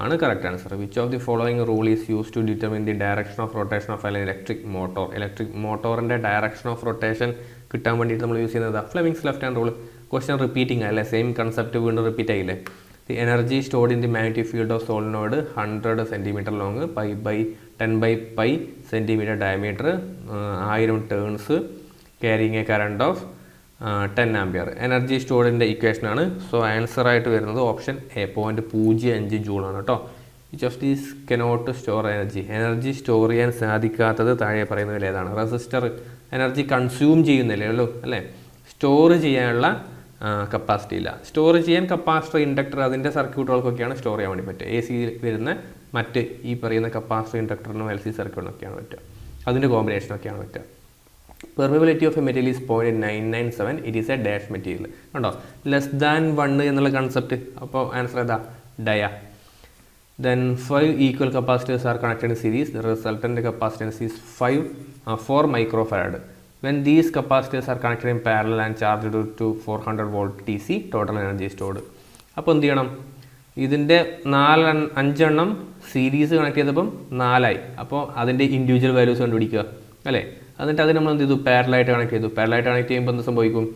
ആണ് correct answer. Which of the following rule is use to determine the direction of rotation of an electric motor? Electric മോട്ടോറിൻ്റെ direction of rotation കിട്ടാൻ വേണ്ടിയിട്ട് നമ്മൾ use ചെയ്യുന്നത് Fleming's left hand rule. Question repeating അല്ലേ, same concept വീണ്ടും repeat ആയില്ലേ. The energy stored in the magnetic field of solenoid 100 centimetre long, 10/π centimetre diameter, 1000 turns, carrying a current of 10 ampere. Energy സ്റ്റോർഡിൻ്റെ ഇക്വേഷനാണ്. So answer ആയിട്ട് വരുന്നത് option A 0.05 ജൂളാണ് കേട്ടോ. Which of these cannot store energy? Energy store ചെയ്യാൻ സാധിക്കാത്തത് താഴെ പറയുന്നതിൽ ഏതാണ്? റെസിസ്റ്റർ എനർജി കൺസ്യൂം ചെയ്യുന്നില്ലേ ഉള്ളൂ അല്ലേ. സ്റ്റോർ ചെയ്യാനുള്ള കപ്പാസിറ്റി ഇല്ല. സ്റ്റോർ ചെയ്യാൻ കപ്പാസിറ്റർ, ഇൻഡക്ടർ, അതിൻ്റെ സർക്യൂട്ടുകൾക്കൊക്കെയാണ് സ്റ്റോർ ചെയ്യാൻ വേണ്ടി പറ്റുക. AC വരുന്ന മറ്റ് ഈ പറയുന്ന കപ്പാസിറ്റർ, ഇൻഡക്ടറിനും LC സർക്യൂട്ടിനൊക്കെയാണ് പറ്റുക. അതിൻ്റെ കോമ്പിനേഷനൊക്കെയാണ് പറ്റുക. Permeability of A material is 0.997. It is A dash material. കണ്ടോ, ലെസ് ദാൻ 1 എന്നുള്ള കൺസെപ്റ്റ്. അപ്പോൾ ആൻസർ ഏതാ? ഡയ. Then 5 equal capacitors are connected in series. The resultant capacitance is 4 microfarad. When these capacitors are connected in parallel and charged to 400 volt DC, total energy stored. അപ്പോൾ എന്ത് ചെയ്യണം? ഇതിൻ്റെ 5 series connect ചെയ്തപ്പം 4ആയി. അപ്പോൾ അതിൻ്റെ individual values കണ്ടുപിടിക്കുക അല്ലേ. എന്നിട്ട് അത് നമ്മൾ എന്ത് ചെയ്തു? പാരലായിട്ട് കണക്ട് ചെയ്തു. പാരലായിട്ട് കണക്ട് ചെയ്യുമ്പോൾ എന്ത് സംഭവിക്കും?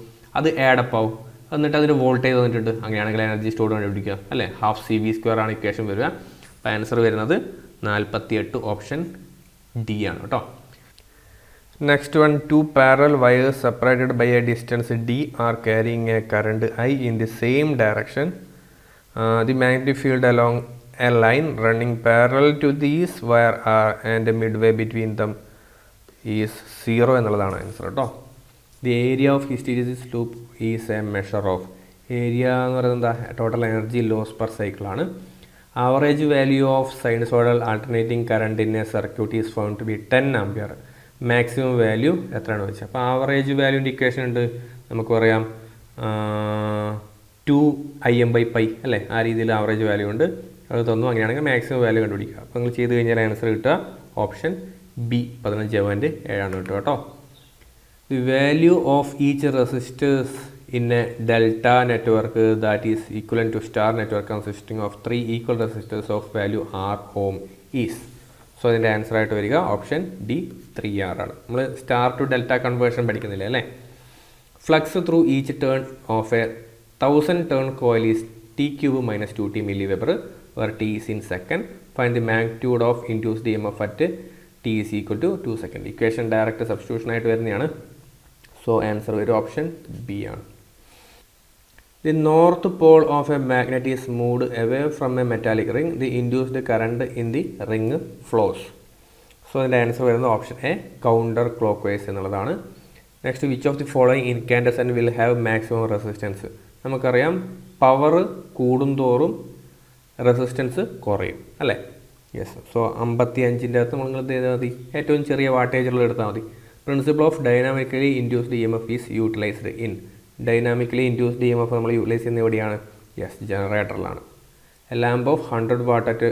അത് ആഡപ്പ് ആവും. എന്നിട്ട് അതിന് വോൾട്ടേജ് തന്നിട്ടുണ്ട്. അങ്ങനെയാണെങ്കിൽ എനർജി സ്റ്റോർഡ് കണ്ടുപിടിക്കുക അല്ലേ. 12 CV² ആണ് ഇക്വേഷൻ വരിക. അപ്പോൾ ആൻസർ വരുന്നത് 48 ഓപ്ഷൻ D ആണ് കേട്ടോ. Next one, 2 parallel wires separated by a distance D are carrying a current I in the same direction. The magnetic field along a line running parallel to these wire are and midway between them is 0 എന്നുള്ളതാണ് answer കേട്ടോ. The area of hysteresis loop is a measure of. Area എന്ന് പറയുന്നത് എന്താ? Total energy loss per സൈക്കിളാണ്. Average value of sinusoidal alternating current in a circuit is found to be 10 ampere. Maximum value എത്രയാണ് വെച്ചത്. അപ്പോൾ average വാല്യൂൻ്റെ equation ഉണ്ട്, നമുക്ക് പറയാം 2im/π അല്ലേ, ആ രീതിയിൽ ആവറേജ് വാല്യൂ ഉണ്ട്, അത് തന്നു. അങ്ങനെയാണെങ്കിൽ മാക്സിമം വാല്യൂ കണ്ടുപിടിക്കുക. അപ്പോൾ നിങ്ങൾ ചെയ്ത് കഴിഞ്ഞാൽ ആൻസർ കിട്ടുക ഓപ്ഷൻ ബി 15.7 കിട്ടുക കേട്ടോ. The value of each resistors in a delta network that is equivalent to star network consisting of 3 equal resistors of value r ohm is. So അതിൻ്റെ ആൻസർ ആയിട്ട് വരിക ഓപ്ഷൻ ഡി 3R ആണ്. നമ്മൾ star to delta conversion പഠിക്കുന്നില്ല അല്ലേ. Flux through each turn of A 1000 turn coil is t³ - 2t milliweber where t is in second. Find the magnitude of induced EMF at t is equal to 2 seconds. Equation direct substitution ആയിട്ട് വരുന്നതാണ്. So answer വരും option B ആണ്. The north pole of a magnet is moved away from a metallic ring. The induced current in the ring flows. So അതിൻ്റെ answer വരുന്നത് option A counter clockwise എന്നുള്ളതാണ്. Next, which of the following incandescent will have maximum resistance. നമുക്കറിയാം power കൂടുന്തോറും resistance കുറയും അല്ലേ. Yes. So 55ൻ്റെ അകത്ത് നിങ്ങൾ എന്ത് ചെയ്താൽ മതി, ഏറ്റവും ചെറിയ വാട്ടേജുകൾ എടുത്താൽ മതി. Principle of dynamically induced EMF is utilised in. Dynamically induced EMF നമ്മൾ യൂട്ടിലൈസ് ചെയ്യുന്ന എവിടെയാണ്? യെസ്, ജനറേറ്ററിലാണ്. A lamp of 100 watt at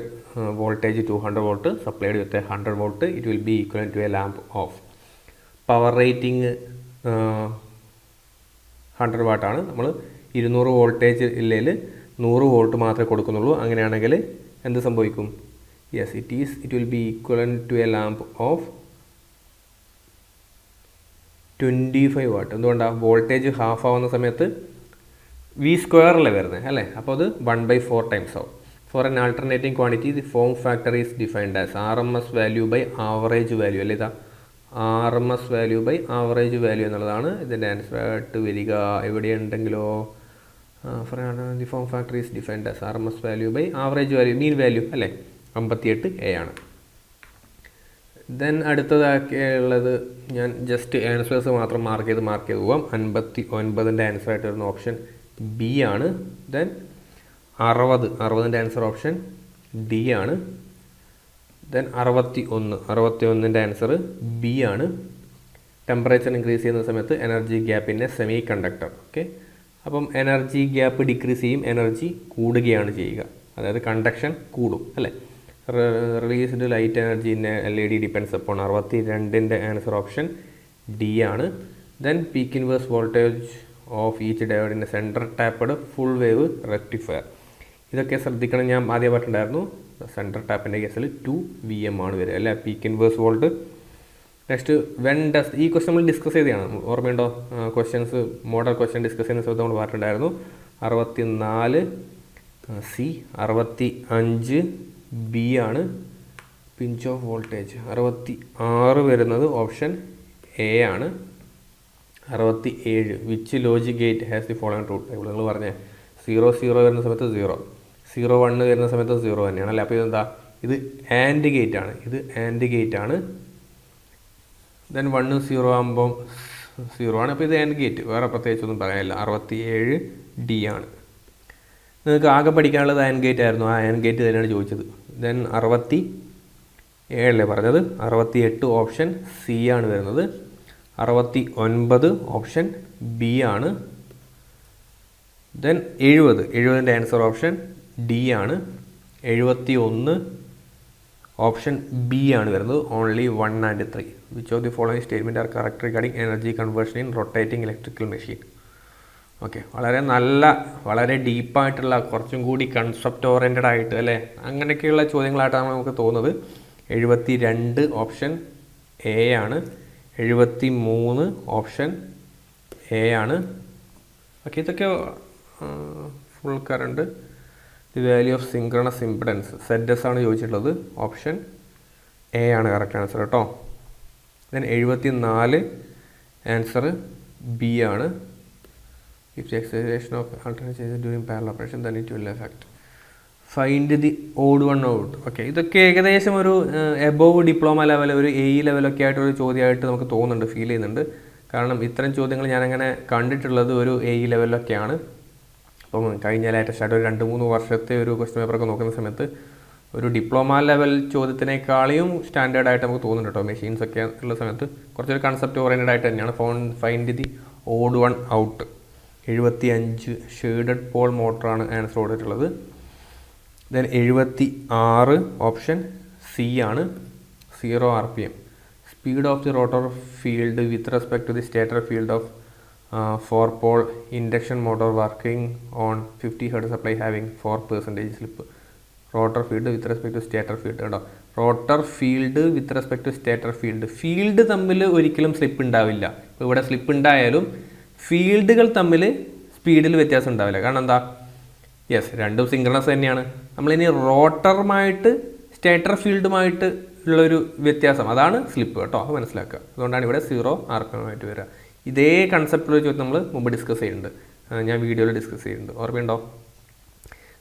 voltage 200 volt supplied with 100 volt it will be equal to a lamp of. Power rating 100 watt ആണ്. നമ്മൾ 200 voltage ഇല്ലെങ്കിൽ 100 volt മാത്രമേ കൊടുക്കുന്നുള്ളൂ. അങ്ങനെയാണെങ്കിൽ എന്ത് സംഭവിക്കും? Yes, it will be equal to a lamp of 25 watt. എന്തുകൊണ്ടാണ്? Voltage half ആവുന്ന സമയത്ത് V² വരുന്നത് അല്ലേ. അപ്പോൾ അത് 1/4 times ആവും. For an alternating quantity the form factor is defined as RMS value by average value അല്ലേ. ഇതാ RMS value by average value എന്നുള്ളതാണ് ഇതിൻ്റെ ആൻസർ ആയിട്ട് വരിക. എവിടെയുണ്ടെങ്കിലോ for the form factor is defined as RMS value by average value mean value അല്ലേ. 58A ആണ്. ദെൻ അടുത്തതാക്കിയുള്ളത് ഞാൻ ജസ്റ്റ് ആൻസേഴ്സ് മാത്രം മാർക്ക് ചെയ്ത് പോവാം. 59ൻ്റെ ആൻസർ ആയിട്ട് വരുന്ന ഓപ്ഷൻ ബി ആണ്. ദെൻ 60ൻ്റെ ആൻസർ ഓപ്ഷൻ ഡി ആണ്. ദെൻ 61ൻ്റെ ആൻസർ ബി ആണ്. ടെമ്പറേച്ചർ ഇൻക്രീസ് ചെയ്യുന്ന സമയത്ത് എനർജി ഗ്യാപ്പിൻ്റെ സെമി കണ്ടക്ടർ. ഓക്കെ, അപ്പം എനർജി ഗ്യാപ്പ് ഡിക്രീസ് ചെയ്യും, എനർജി കൂടുകയാണ് ചെയ്യുക, അതായത് കണ്ടക്ഷൻ കൂടും അല്ലേ. Released light energy in LED depends upon. 62ൻ്റെ ആൻസർ ഓപ്ഷൻ ഡി ആണ്. Then peak inverse voltage of each diode in centre tapped full wave rectifier. ഇതൊക്കെ ശ്രദ്ധിക്കണം, ഞാൻ ആദ്യം പറഞ്ഞിട്ടുണ്ടായിരുന്നു. സെൻറ്റർ ടാപ്പിൻ്റെ കേസിൽ 2 ആണ് വരിക അല്ലേ, peak inverse volt. Next, when does, ഈ ക്വസ്റ്റ്യൻ നമ്മൾ ഡിസ്കസ് ചെയ്തതാണ്, ഓർമ്മയുണ്ടോ? ക്വസ്റ്റ്യൻസ് മോഡൽ ക്വസ്റ്റ്യൻ ഡിസ്കസ് ചെയ്യുന്ന സമയത്ത് നമ്മൾ പറഞ്ഞിട്ടുണ്ടായിരുന്നു. 64 സി, 65 ബി ആണ്. പിഞ്ച് ഓഫ് വോൾട്ടേജ് 66 വരുന്നത് ഓപ്ഷൻ എ ആണ്. 67 which logic gate has the following truth table. നിങ്ങൾ പറഞ്ഞേ 0 വരുന്ന സമയത്ത് 0, 1 വരുന്ന സമയത്ത് 0 തന്നെയാണ് അല്ലേ. അപ്പോൾ ഇതെന്താ? ഇത് ആൻഡ് ഗേറ്റ് ആണ്. ദെൻ 1 0 ആകുമ്പം 0 ആണ്. അപ്പോൾ ഇത് ആൻഡ് ഗേറ്റ്, വേറെ പ്രത്യേകിച്ചൊന്നും പറയാനില്ല. 67 ഡി ആണ്. നിങ്ങൾക്ക് ആകെ പഠിക്കാനുള്ളത് ആൻഡ് ഗേറ്റ് ആയിരുന്നു, ആ ആൻഡ് ഗേറ്റ് തന്നെയാണ് ചോദിച്ചത്. ദെൻ 67 പറഞ്ഞത്. 68 ഓപ്ഷൻ സി ആണ് വരുന്നത്. 69 ഓപ്ഷൻ ബി ആണ്. ദെൻ 70ൻ്റെ ആൻസർ ഓപ്ഷൻ ഡി ആണ്. 71 ഓപ്ഷൻ ബി ആണ് വരുന്നത്. Only 1 and 3. Which of the following statement are correct regarding energy conversion in rotating electrical machine. Okay, വളരെ ഡീപ്പായിട്ടുള്ള, കുറച്ചും കൂടി കൺസെപ്റ്റ് ഓറിയൻറ്റഡ് ആയിട്ട് അല്ലേ, അങ്ങനെയൊക്കെയുള്ള ചോദ്യങ്ങളായിട്ടാണ് നമുക്ക് തോന്നുന്നത്. 72 ഓപ്ഷൻ എ ആണ്. 73 ഓപ്ഷൻ എ ആണ്. ഓക്കെ, ഇതൊക്കെ full current. The value of synchronous impedance ZS ആണ് ചോദിച്ചിട്ടുള്ളത്. ഓപ്ഷൻ എ ആണ് കറക്റ്റ് ആൻസർ കേട്ടോ. ദെൻ 74 ആൻസർ ബി ആണ്. If the acceleration of alternate changes during parallel operation, then it will affect. Find the odd one out. Okay, ഇതൊക്കെ ഏകദേശം ഒരു above diploma level, ഒരു AE ലെവലൊക്കെ ആയിട്ടൊരു ചോദ്യമായിട്ട് നമുക്ക് തോന്നുന്നുണ്ട്, ഫീൽ ചെയ്യുന്നുണ്ട്. കാരണം ഇത്തരം ചോദ്യങ്ങൾ ഞാനങ്ങനെ കണ്ടിട്ടുള്ളത് ഒരു AE ലെവലിലൊക്കെയാണ്. അപ്പം കഴിഞ്ഞ ലേറ്റസ്റ്റ് ആയിട്ട് ഒരു 2-3 വർഷത്തെ ഒരു ക്വസ്റ്റ്യൻ പേപ്പറൊക്കെ നോക്കുന്ന സമയത്ത് ഒരു ഡിപ്ലോമ ലെവൽ ചോദ്യത്തിനേക്കാളും സ്റ്റാൻഡേർഡായിട്ട് നമുക്ക് തോന്നുന്നുണ്ട് കേട്ടോ. മെഷീൻസ് ഒക്കെ ഉള്ള സമയത്ത് കുറച്ചൊരു കൺസെപ്റ്റ് ഓറിയൻറ്റഡ് ആയിട്ട് തന്നെയാണ്. Find the odd one out. 75 shaded pole മോട്ടറാണ് ആൻസർ കൊടുത്തിട്ടുള്ളത്. ദെൻ 76 ഓപ്ഷൻ സി ആണ്, 0 RPM. Speed of the rotor field with respect to the stator field of 4 pole induction motor working on 50 hertz supply having 4% slip. Rotor field with respect to stator field കേട്ടോ. Rotor field with respect to stator field തമ്മിൽ ഒരിക്കലും slip ഉണ്ടാവില്ല. ഇപ്പോൾ ഇവിടെ slip ഉണ്ടായാലും ഫീൽഡുകൾ തമ്മിൽ സ്പീഡിൽ വ്യത്യാസം ഉണ്ടാവില്ല. കാരണം എന്താ, യെസ്, രണ്ടും സിങ്ക്രണസ് തന്നെയാണ്. നമ്മളിനി റോട്ടറുമായിട്ട് സ്റ്റേറ്റർ ഫീൽഡുമായിട്ട് ഉള്ളൊരു വ്യത്യാസം, അതാണ് സ്ലിപ്പ് കേട്ടോ. അത് മനസ്സിലാക്കുക. അതുകൊണ്ടാണ് ഇവിടെ 0 RPM ആയിട്ട് വരിക. ഇതേ കൺസെപ്റ്റുള്ള ചോദ്യം നമ്മൾ മുമ്പ് ഡിസ്കസ് ചെയ്യുന്നുണ്ട്, ഞാൻ വീഡിയോയിൽ ഡിസ്കസ് ചെയ്യുന്നുണ്ട്, ഓർമ്മയുണ്ടോ?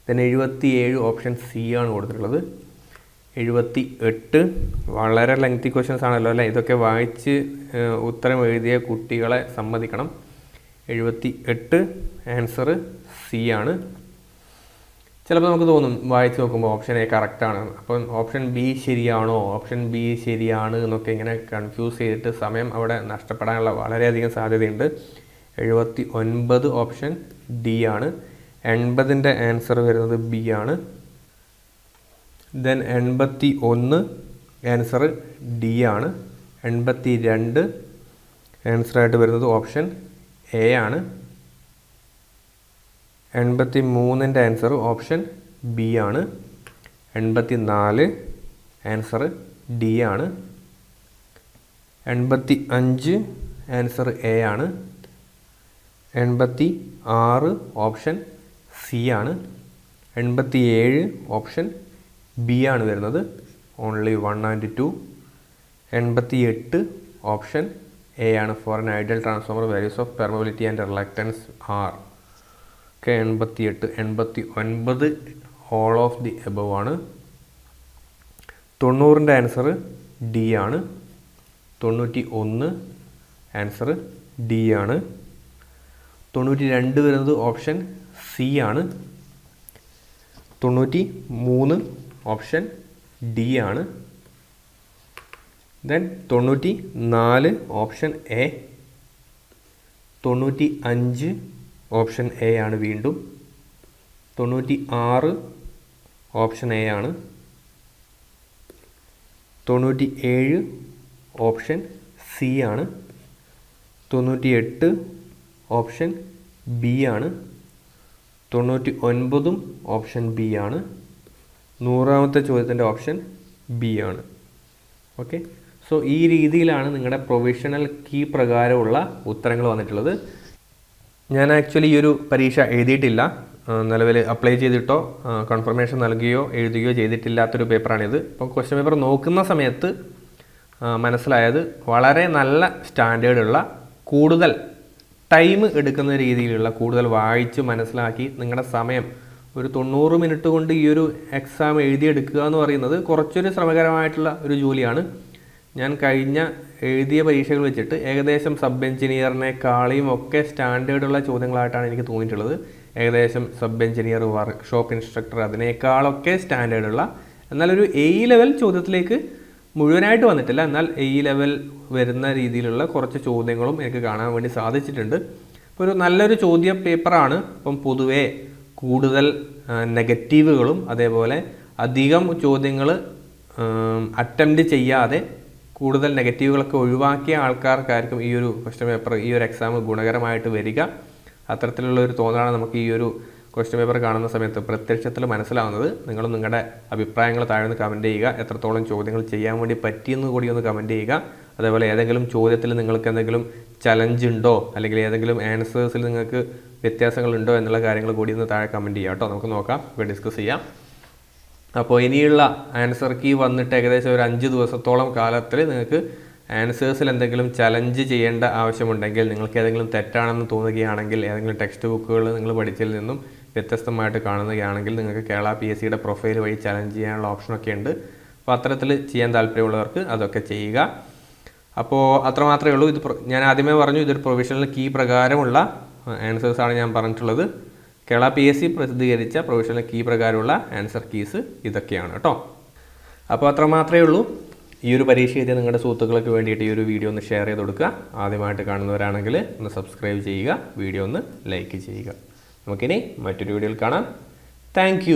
then 77 ഓപ്ഷൻ സി ആണ് കൊടുത്തിട്ടുള്ളത്. 78 വളരെ ലെങ്തി ക്വസ്റ്റ്യൻസ് ആണല്ലോ അല്ലേ. ഇതൊക്കെ വായിച്ച് ഉത്തരം എഴുതിയ കുട്ടികളെ സമ്മതിക്കണം. 78 ആൻസർ സി ആണ്. ചിലപ്പോൾ നമുക്ക് തോന്നും വായിച്ച് നോക്കുമ്പോൾ ഓപ്ഷൻ എ കറക്റ്റാണ്, അപ്പം ഓപ്ഷൻ ബി ശരിയാണോ, ഓപ്ഷൻ ബി ശരിയാണ് എന്നൊക്കെ ഇങ്ങനെ കൺഫ്യൂസ് ചെയ്തിട്ട് സമയം അവിടെ നഷ്ടപ്പെടാനുള്ള വളരെയധികം സാധ്യതയുണ്ട്. 79 ഓപ്ഷൻ ഡി ആണ്. 80ൻ്റെ ആൻസർ വരുന്നത് ബി ആണ്. ദെൻ 81 ആൻസർ ഡി ആണ്. 82 ആൻസറായിട്ട് വരുന്നത് ഓപ്ഷൻ എ ആണ്. 83ൻ്റെ ആൻസർ ഓപ്ഷൻ ബി ആണ്. 84 ആൻസർ ഡി ആണ്. 85 ആൻസർ എ ആണ്. 86 ഓപ്ഷൻ സി ആണ്. 87 ഓപ്ഷൻ ബി ആണ് വരുന്നത്, ഓൺലി 1 and 2. 88 ഓപ്ഷൻ എ ആണ്. For an ideal transformer values of permeability and reluctance are. Okay, 88. 89 all of the above ആണ്. 90ൻ്റെ ആൻസർ ഡി ആണ്. 91 ആൻസർ ഡി ആണ്. 92 വരുന്നത് ഓപ്ഷൻ സി ആണ്. 93 ഓപ്ഷൻ ഡി ആണ്. Then 94 option A. 95 option A ആണ് വീണ്ടും. 96 ഓപ്ഷൻ എ ആണ്. 97 ഓപ്ഷൻ സി ആണ്. 98 ഓപ്ഷൻ ബി ആണ്. 99 ഓപ്ഷൻ ബി ആണ്. 100ാമത്തെ ചോദ്യത്തിൻ്റെ ഓപ്ഷൻ ബി ആണ്. ഓക്കെ, സോ ഈ രീതിയിലാണ് നിങ്ങളുടെ പ്രൊവിഷണൽ കീ പ്രകാരമുള്ള ഉത്തരങ്ങൾ വന്നിട്ടുള്ളത്. ഞാൻ ആക്ച്വലി ഈ ഒരു പരീക്ഷ എഴുതിയിട്ടില്ല, നിലവിൽ അപ്ലൈ ചെയ്തിട്ടോ കൺഫർമേഷൻ നൽകുകയോ എഴുതുകയോ ചെയ്തിട്ടില്ലാത്തൊരു പേപ്പറാണിത്. ഇപ്പം ക്വസ്റ്റ്യൻ പേപ്പർ നോക്കുന്ന സമയത്ത് മനസ്സിലായത് വളരെ നല്ല സ്റ്റാൻഡേർഡുള്ള, കൂടുതൽ ടൈം എടുക്കുന്ന രീതിയിലുള്ള, കൂടുതൽ വായിച്ച് മനസ്സിലാക്കി നിങ്ങളുടെ സമയം ഒരു 90 മിനിറ്റ് കൊണ്ട് ഈ ഒരു എക്സാം എഴുതിയെടുക്കുക എന്ന് പറയുന്നത് കുറച്ചൊരു ശ്രമകരമായിട്ടുള്ള ഒരു ജോലിയാണ്. ഞാൻ കഴിഞ്ഞ എഴുതിയ പരീക്ഷകൾ വെച്ചിട്ട് ഏകദേശം സബ് എഞ്ചിനീയറിനേക്കാളും ഒക്കെ സ്റ്റാൻഡേർഡുള്ള ചോദ്യങ്ങളായിട്ടാണ് എനിക്ക് തോന്നിയിട്ടുള്ളത്. ഏകദേശം സബ് എഞ്ചിനീയർ, വർക്ക്ഷോപ്പ് ഇൻസ്ട്രക്ടർ അതിനേക്കാളൊക്കെ സ്റ്റാൻഡേർഡുള്ള, എന്നാൽ ഒരു എ ലെവൽ ചോദ്യത്തിലേക്ക് മുഴുവനായിട്ട് വന്നിട്ടില്ല, എന്നാൽ എ ലെവൽ വരുന്ന രീതിയിലുള്ള കുറച്ച് ചോദ്യങ്ങളും എനിക്ക് കാണാൻ വേണ്ടി സാധിച്ചിട്ടുണ്ട്. ഇപ്പോൾ ഒരു നല്ലൊരു ചോദ്യ പേപ്പറാണ്. ഇപ്പം പൊതുവേ കൂടുതൽ നെഗറ്റീവുകളും അതേപോലെ അധികം ചോദ്യങ്ങൾ അറ്റംപ്റ്റ് ചെയ്യാതെ കൂടുതൽ നെഗറ്റീവുകളൊക്കെ ഒഴിവാക്കിയ ആൾക്കാർക്കായിരിക്കും ഈ ഒരു ക്വസ്റ്റ്യൻ പേപ്പർ, ഈ ഒരു എക്സാം ഗുണകരമായിട്ട് വരിക. അത്തരത്തിലുള്ള ഒരു തോന്നലാണ് നമുക്ക് ഈ ഒരു ക്വസ്റ്റ്യൻ പേപ്പർ കാണുന്ന സമയത്ത് പ്രത്യക്ഷത്തിൽ മനസ്സിലാവുന്നത്. നിങ്ങളും നിങ്ങളുടെ അഭിപ്രായങ്ങൾ താഴെ നിന്ന് കമൻറ്റ് ചെയ്യുക. എത്രത്തോളം ചോദ്യങ്ങൾ ചെയ്യാൻ വേണ്ടി പറ്റിയെന്ന് കൂടി ഒന്ന് കമൻറ്റ് ചെയ്യുക. അതേപോലെ ഏതെങ്കിലും ചോദ്യത്തിൽ നിങ്ങൾക്ക് എന്തെങ്കിലും ചലഞ്ച് ഉണ്ടോ, അല്ലെങ്കിൽ ഏതെങ്കിലും ആൻസേഴ്സിൽ നിങ്ങൾക്ക് വ്യത്യാസങ്ങളുണ്ടോ എന്നുള്ള കാര്യങ്ങൾ കൂടി ഒന്ന് താഴെ കമൻറ്റ് ചെയ്യുക കേട്ടോ. നമുക്ക് നോക്കാം, നമുക്ക് ഡിസ്കസ് ചെയ്യാം. അപ്പോൾ ഇനിയുള്ള ആൻസർ കീ വന്നിട്ട് ഏകദേശം ഒരു 5 ദിവസത്തോളം കാലത്തിൽ നിങ്ങൾക്ക് ആൻസേഴ്സിൽ എന്തെങ്കിലും ചലഞ്ച് ചെയ്യേണ്ട ആവശ്യമുണ്ടെങ്കിൽ, നിങ്ങൾക്ക് ഏതെങ്കിലും തെറ്റാണെന്ന് തോന്നുകയാണെങ്കിൽ, ഏതെങ്കിലും ടെക്സ്റ്റ് ബുക്കുകൾ നിങ്ങൾ പഠിച്ചതിൽ നിന്നും വ്യത്യസ്തമായിട്ട് കാണുകയാണെങ്കിൽ നിങ്ങൾക്ക് കേരള PSCയുടെ പ്രൊഫൈൽ വഴി ചലഞ്ച് ചെയ്യാനുള്ള ഓപ്ഷനൊക്കെ ഉണ്ട്. അപ്പോൾ അത്തരത്തിൽ ചെയ്യാൻ താല്പര്യമുള്ളവർക്ക് അതൊക്കെ ചെയ്യുക. അപ്പോൾ അത്രമാത്രമേ ഉള്ളൂ. ഇത് ഞാൻ ആദ്യമേ പറഞ്ഞു, ഇതൊരു പ്രൊവിഷണൽ കീ പ്രകാരമുള്ള ആൻസേഴ്സാണ് ഞാൻ പറഞ്ഞിട്ടുള്ളത്. കേരള PSC പ്രസിദ്ധീകരിച്ച പ്രൊവിഷണൽ കീ പ്രകാരമുള്ള ആൻസർ കീസ് ഇതൊക്കെയാണ് കേട്ടോ. അപ്പോൾ അത്ര മാത്രമേ ഉള്ളൂ. ഈ ഒരു പരീക്ഷ എഴുതിയ നിങ്ങളുടെ സുഹൃത്തുക്കൾക്ക് വേണ്ടിയിട്ട് ഈ ഒരു വീഡിയോ ഒന്ന് ഷെയർ ചെയ്ത് കൊടുക്കുക. ആദ്യമായിട്ട് കാണുന്നവരാണെങ്കിൽ ഒന്ന് സബ്സ്ക്രൈബ് ചെയ്യുക, വീഡിയോ ഒന്ന് ലൈക്ക് ചെയ്യുക. നമുക്കിനി മറ്റൊരു വീഡിയോയിൽ കാണാം. താങ്ക്